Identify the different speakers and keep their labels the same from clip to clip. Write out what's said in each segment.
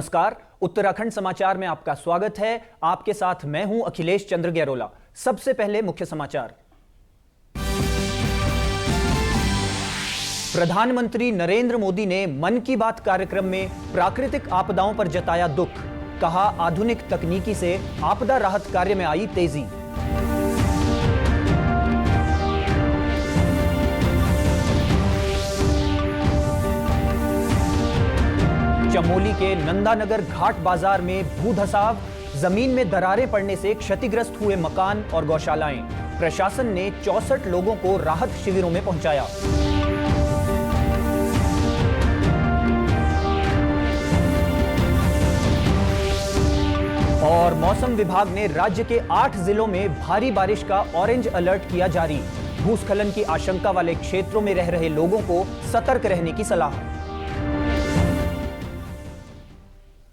Speaker 1: नमस्कार, उत्तराखंड समाचार में आपका स्वागत है। आपके साथ मैं हूं अखिलेश चंद्र गैरोला। सबसे पहले मुख्य समाचार। प्रधानमंत्री नरेंद्र मोदी ने मन की बात कार्यक्रम में प्राकृतिक आपदाओं पर जताया दुख। कहा, आधुनिक तकनीकी से आपदा राहत कार्य में आई तेजी। चमोली के नंदानगर घाट बाजार में भूधसाव, जमीन में दरारें पड़ने से क्षतिग्रस्त हुए मकान और गौशालाएं। प्रशासन ने 64 लोगों को राहत शिविरों में पहुंचाया। और मौसम विभाग ने राज्य के 8 जिलों में भारी बारिश का ऑरेंज अलर्ट किया जारी। भूस्खलन की आशंका वाले क्षेत्रों में रह रहे लोगों को सतर्क रहने की सलाह।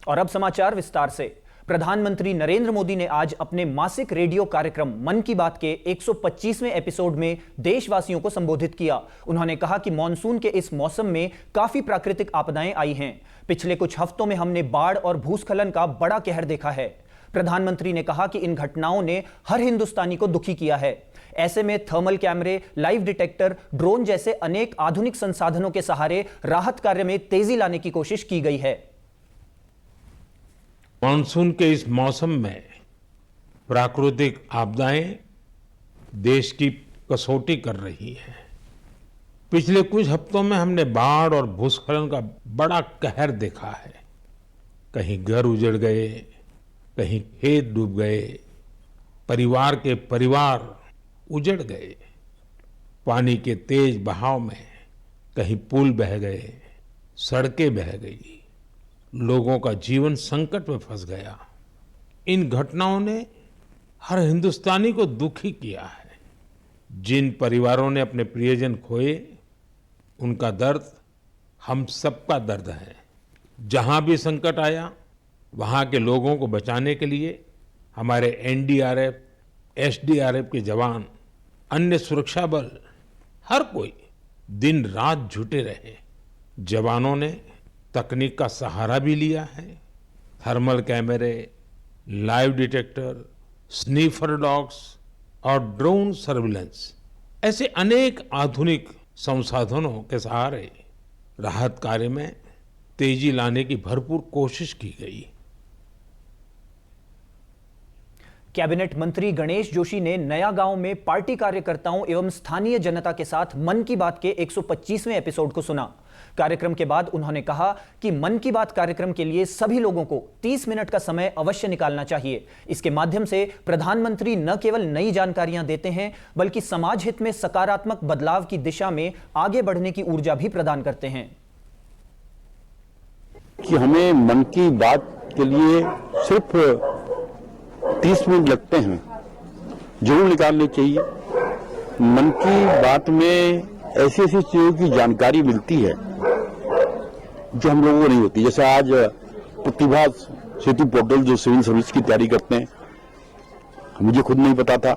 Speaker 1: और अब समाचार विस्तार से। प्रधानमंत्री नरेंद्र मोदी ने आज अपने मासिक रेडियो कार्यक्रम मन की बात के 125वें एपिसोड में देशवासियों को संबोधित किया। उन्होंने कहा कि मॉनसून के इस मौसम में काफी प्राकृतिक आपदाएं आई हैं। पिछले कुछ हफ्तों में हमने बाढ़ और भूस्खलन का बड़ा कहर देखा है। प्रधानमंत्री ने कहा कि इन घटनाओं ने हर हिंदुस्तानी को दुखी किया है। ऐसे में थर्मल कैमरे, लाइव डिटेक्टर, ड्रोन जैसे अनेक आधुनिक संसाधनों के सहारे राहत कार्य में तेजी लाने की कोशिश की गई है।
Speaker 2: मानसून के इस मौसम में प्राकृतिक आपदाएं देश की कसौटी कर रही हैं। पिछले कुछ हफ्तों में हमने बाढ़ और भूस्खलन का बड़ा कहर देखा है। कहीं घर उजड़ गए, कहीं खेत डूब गए, परिवार के परिवार उजड़ गए। पानी के तेज बहाव में कहीं पुल बह गए, सड़कें बह गई, लोगों का जीवन संकट में फंस गया। इन घटनाओं ने हर हिंदुस्तानी को दुखी किया है। जिन परिवारों ने अपने प्रियजन खोए, उनका दर्द हम सबका दर्द है। जहां भी संकट आया, वहां के लोगों को बचाने के लिए हमारे एनडीआरएफ, एसडीआरएफ के जवान, अन्य सुरक्षा बल, हर कोई दिन रात जुटे रहे। जवानों ने तकनीक का सहारा भी लिया है। थर्मल कैमरे, लाइव डिटेक्टर, स्नीफर डॉग्स और ड्रोन सर्विलेंस ऐसे अनेक आधुनिक संसाधनों के सहारे राहत कार्य में तेजी लाने की भरपूर कोशिश की गई।
Speaker 1: कैबिनेट मंत्री गणेश जोशी ने नया गांव में पार्टी कार्यकर्ताओं एवं स्थानीय जनता के साथ मन की बात के 125वें एपिसोड को सुना। कार्यक्रम के बाद उन्होंने कहा कि मन की बात कार्यक्रम के लिए सभी लोगों को 30 मिनट का समय अवश्य निकालना चाहिए। इसके माध्यम से प्रधानमंत्री न केवल नई जानकारियां देते हैं, बल्कि समाज हित में सकारात्मक बदलाव की दिशा में आगे बढ़ने की ऊर्जा भी प्रदान करते हैं।
Speaker 3: कि हमें मन की बात के लिए सिर्फ 30 मिनट लगते हैं, जरूर निकालने चाहिए। मन की बात में ऐसी ऐसी चीजों की जानकारी मिलती है जो हम लोगों को नहीं होती। जैसे आज प्रतिभा सेतु पोर्टल जो सिविल सर्विस की तैयारी करते हैं, मुझे खुद नहीं पता था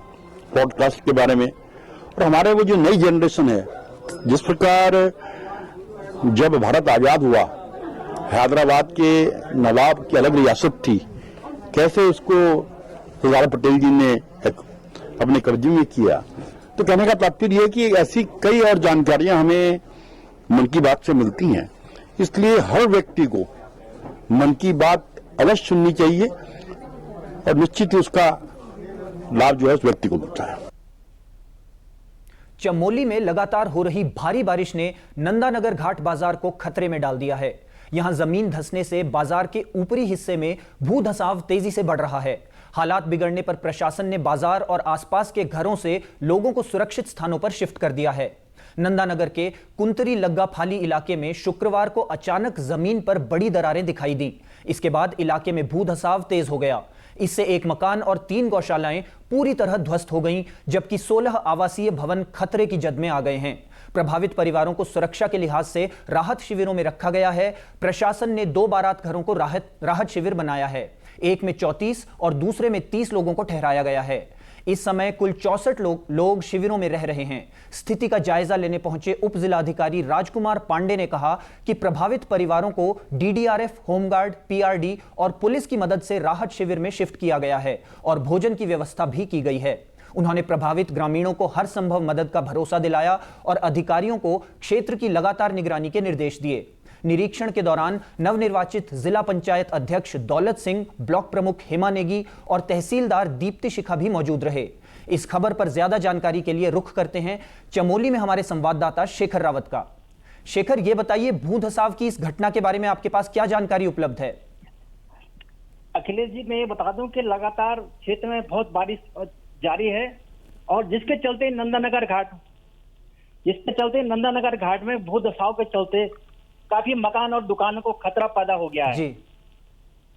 Speaker 3: पॉडकास्ट के बारे में। और हमारे वो जो नई जनरेशन है, जिस प्रकार जब भारत आजाद हुआ, हैदराबाद के नवाब की अलग रियासत थी, कैसे उसको सरदार पटेल जी ने अपने कब्जे में किया। तो कहने का तात्पर्य है कि ऐसी कई और जानकारियां हमें मन की बात से मिलती हैं। इसलिए हर व्यक्ति को मन की बात अवश्य सुननी चाहिए और निश्चित ही उसका लाभ जो है उस व्यक्ति को मिलता है।
Speaker 1: चमोली में लगातार हो रही भारी बारिश ने नंदानगर घाट बाजार को खतरे में डाल दिया है। यहां जमीन धंसने से बाजार के ऊपरी हिस्से में भू धसाव तेजी से बढ़ रहा है। हालात बिगड़ने पर प्रशासन ने बाजार और आसपास के घरों से लोगों को सुरक्षित स्थानों पर शिफ्ट कर दिया है। नंदानगर के कुंतरी लग्गा फाली इलाके में शुक्रवार को अचानक जमीन पर बड़ी दरारें दिखाई दी। इसके बाद इलाके में भू धसाव तेज हो गया। इससे एक मकान और 3 गौशालाएं पूरी तरह ध्वस्त हो गईं, जबकि 16 आवासीय भवन खतरे की जद में आ गए हैं। प्रभावित परिवारों को सुरक्षा के लिहाज से राहत शिविरों में रखा गया है। प्रशासन ने 2 बारात घरों को राहत शिविर बनाया है। एक में 34 और दूसरे में 30 लोगों को ठहराया गया है। इस समय कुल 64 लोग शिविरों में रह रहे हैं। स्थिति का जायजा लेने पहुंचे उप जिलाधिकारी राजकुमार पांडे ने कहा कि प्रभावित परिवारों को डीडीआरएफ, होमगार्ड, पीआरडी और पुलिस की मदद से राहत शिविर में शिफ्ट किया गया है और भोजन की व्यवस्था भी की गई है। उन्होंने प्रभावित ग्रामीणों को हर संभव मदद का भरोसा दिलाया और अधिकारियों को क्षेत्र की लगातार निगरानी के निर्देश दिए। निरीक्षण के दौरान नवनिर्वाचित जिला पंचायत अध्यक्ष दौलत सिंह, ब्लॉक प्रमुख हेमा नेगी और तहसीलदार दीप्ति शिखा भी मौजूद रहे। इस खबर पर ज्यादा जानकारी के लिए रुख करते हैं चमोली में हमारे संवाददाता शेखर रावत का। शेखर, ये बताइए, भूधसाव की इस घटना के बारे में आपके पास क्या जानकारी उपलब्ध है?
Speaker 4: अखिलेश जी, मैं ये बता दूं कि लगातार क्षेत्र में बहुत बारिश जारी है और जिसके चलते नंदानगर घाट में भूधसाव के चलते काफी मकान और दुकानों को खतरा पैदा हो गया है
Speaker 1: जी।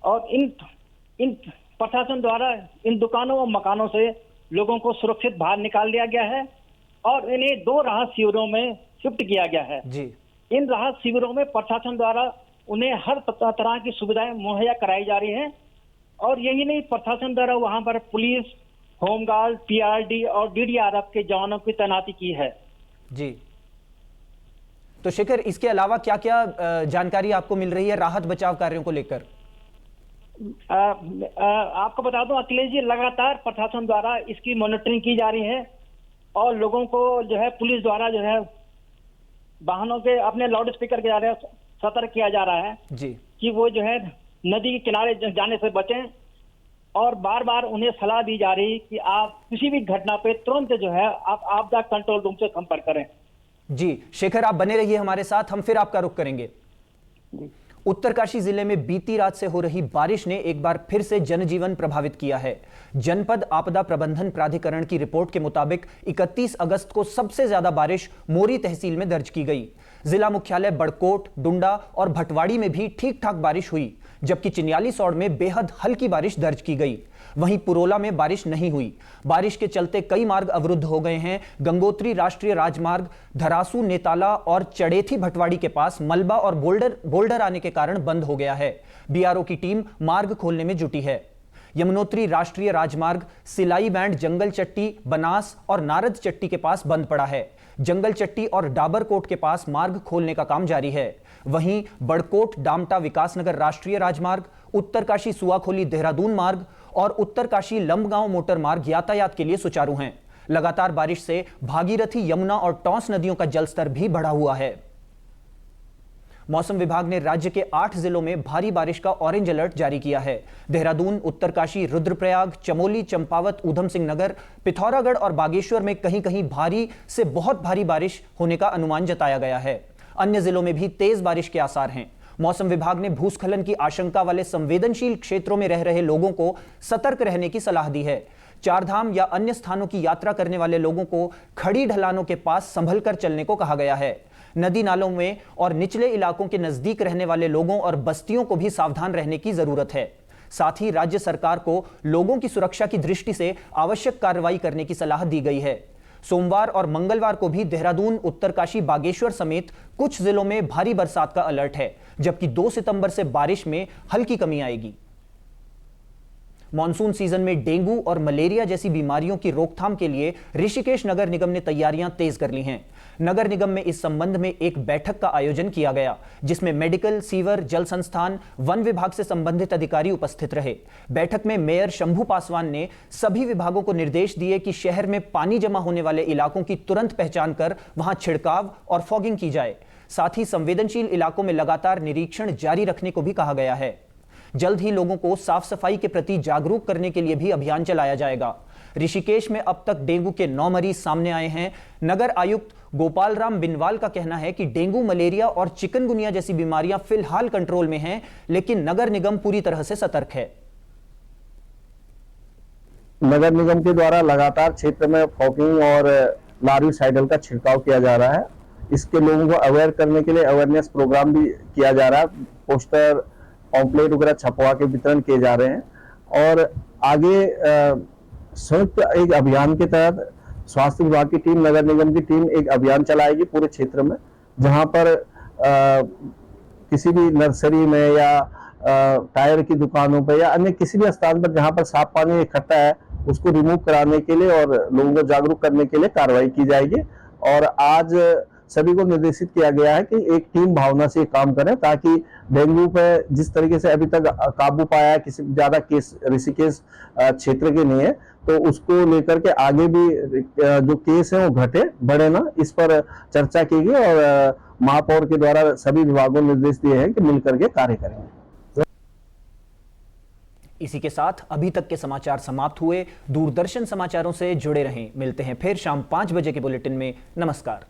Speaker 4: और इन प्रशासन द्वारा इन दुकानों और मकानों से लोगों को सुरक्षित बाहर निकाल लिया गया है और इन्हें 2 राहत शिविरों में शिफ्ट किया गया है
Speaker 1: जी।
Speaker 4: इन राहत शिविरों में प्रशासन द्वारा उन्हें हर तरह की सुविधाएं मुहैया कराई जा रही हैं और यही नहीं, प्रशासन द्वारा वहां पर पुलिस, होमगार्ड, पीआरडी और डीडीआरएफ के जवानों की तैनाती की है।
Speaker 1: जी, तो शेखर, इसके अलावा क्या क्या जानकारी आपको मिल रही है राहत बचाव कार्यों को लेकर?
Speaker 4: आपको बता दूं अखिलेश जी, लगातार प्रशासन द्वारा इसकी मॉनिटरिंग की जा रही है और लोगों को जो है पुलिस द्वारा जो है वाहनों के अपने लाउड स्पीकर के द्वारा सतर्क किया जा रहा है
Speaker 1: जी
Speaker 4: कि वो जो है नदी के किनारे जाने से बचें और बार बार उन्हें सलाह दी जा रही कि आप किसी भी घटना पे तुरंत जो है आप आपदा कंट्रोल रूम से संपर्क करें।
Speaker 1: जी शेखर, आप बने रहिए हमारे साथ, हम फिर आपका रुख करेंगे। उत्तरकाशी जिले में बीती रात से हो रही बारिश ने एक बार फिर से जनजीवन प्रभावित किया है। जनपद आपदा प्रबंधन प्राधिकरण की रिपोर्ट के मुताबिक 31 अगस्त को सबसे ज्यादा बारिश मोरी तहसील में दर्ज की गई। जिला मुख्यालय बड़कोट, डुंडा और भटवाड़ी में भी ठीक ठाक बारिश हुई, जबकि चिन्यालीसौड़ में बेहद हल्की बारिश दर्ज की गई। वहीं पुरोला में बारिश नहीं हुई। बारिश के चलते कई मार्ग अवरुद्ध हो गए हैं। गंगोत्री राष्ट्रीय राजमार्ग, धरासू, नेताला और चड़ेथी भटवाड़ी के पास मलबा और बोल्डर आने के कारण बंद हो गया है। बीआरओ की टीम मार्ग खोलने में जुटी है। यमुनोत्री राष्ट्रीय राजमार्ग सिलाई बैंड, जंगल चट्टी, बनास और नारद चट्टी के पास बंद पड़ा है। जंगल चट्टी और डाबरकोट के पास मार्ग खोलने का काम जारी है। वहीं बड़कोट डामटा विकासनगर राष्ट्रीय राजमार्ग, उत्तरकाशी सुआखोली देहरादून मार्ग और उत्तरकाशी लंबगांव मोटर मार्ग यातायात के लिए सुचारू हैं। लगातार बारिश से भागीरथी, यमुना और टॉस नदियों का जलस्तर भी बढ़ा हुआ है। मौसम विभाग ने राज्य के 8 जिलों में भारी बारिश का ऑरेंज अलर्ट जारी किया है। देहरादून, उत्तरकाशी, रुद्रप्रयाग, चमोली, चंपावत, ऊधम सिंह नगर, पिथौरागढ़ और बागेश्वर में कहीं कहीं भारी से बहुत भारी बारिश होने का अनुमान जताया गया है। अन्य जिलों में भी तेज बारिश के आसार हैं। मौसम विभाग ने भूस्खलन की आशंका वाले संवेदनशील क्षेत्रों में रह रहे लोगों को सतर्क रहने की सलाह दी है। चारधाम या अन्य स्थानों की यात्रा करने वाले लोगों को खड़ी ढलानों के पास संभल कर चलने को कहा गया है। नदी नालों में और निचले इलाकों के नजदीक रहने वाले लोगों और बस्तियों को भी सावधान रहने की जरूरत है। साथ ही राज्य सरकार को लोगों की सुरक्षा की दृष्टि से आवश्यक कार्रवाई करने की सलाह दी गई है। सोमवार और मंगलवार को भी देहरादून, उत्तरकाशी, बागेश्वर समेत कुछ जिलों में भारी बरसात का अलर्ट है, जबकि 2 सितंबर से बारिश में हल्की कमी आएगी। मॉनसून सीजन में डेंगू और मलेरिया जैसी बीमारियों की रोकथाम के लिए ऋषिकेश नगर निगम ने तैयारियां तेज कर ली हैं। नगर निगम में इस संबंध में एक बैठक का आयोजन किया गया, जिसमें मेडिकल, सीवर, जल संस्थान, वन विभाग से संबंधित अधिकारी उपस्थित रहे। बैठक में मेयर शंभू पासवान ने सभी विभागों को निर्देश दिए कि शहर में पानी जमा होने वाले इलाकों की तुरंत पहचान कर वहां छिड़काव और फॉगिंग की जाए। साथ ही संवेदनशील इलाकों में लगातार निरीक्षण जारी रखने को भी कहा गया है। जल्द ही लोगों को साफ सफाई के प्रति जागरूक करने के लिए भी अभियान चलाया जाएगा। ऋषिकेश में अब तक डेंगू के 9 मरीज सामने आए हैं। नगर आयुक्त गोपाल राम बिनवाल का कहना है कि डेंगू, मलेरिया और चिकनगुनिया जैसी बीमारियां फिलहाल कंट्रोल में हैं, लेकिन नगर निगम पूरी तरह से सतर्क है।
Speaker 5: नगर निगम के द्वारा लगातार क्षेत्र में फॉगिंग और लार्विसाइडल का छिड़काव किया जा रहा है। इसके लोगों को अवेयर करने के लिए अवेयरनेस प्रोग्राम भी किया जा रहा है। पोस्टर, पॉम्पलेट वगैरह छपवा के वितरण किए जा रहे हैं और आगे संयुक्त एक अभियान के तहत स्वास्थ्य विभाग की टीम, नगर निगम की टीम एक अभियान चलाएगी पूरे क्षेत्र में, जहां पर किसी भी नर्सरी में या टायर की दुकानों पर या अन्य किसी भी स्थान पर जहां पर साफ पानी इकट्ठा है, उसको रिमूव कराने के लिए और लोगों को जागरूक करने के लिए कार्रवाई की जाएगी। और आज सभी को निर्देशित किया गया है कि एक टीम भावना से काम करें, ताकि डेंगू पे जिस तरीके से अभी तक काबू पाया, किसी ज्यादा केस ऋषिकेश क्षेत्र के नहीं है, तो उसको लेकर के आगे भी जो केस है वो घटे बढ़े ना, इस पर चर्चा की गई और महापौर के द्वारा सभी विभागों को निर्देश दिए हैं कि मिलकर के कार्य करेंगे।
Speaker 1: इसी के साथ अभी तक के समाचार समाप्त हुए। दूरदर्शन समाचारों से जुड़े रहें। मिलते हैं फिर शाम 5 बजे के बुलेटिन में। नमस्कार।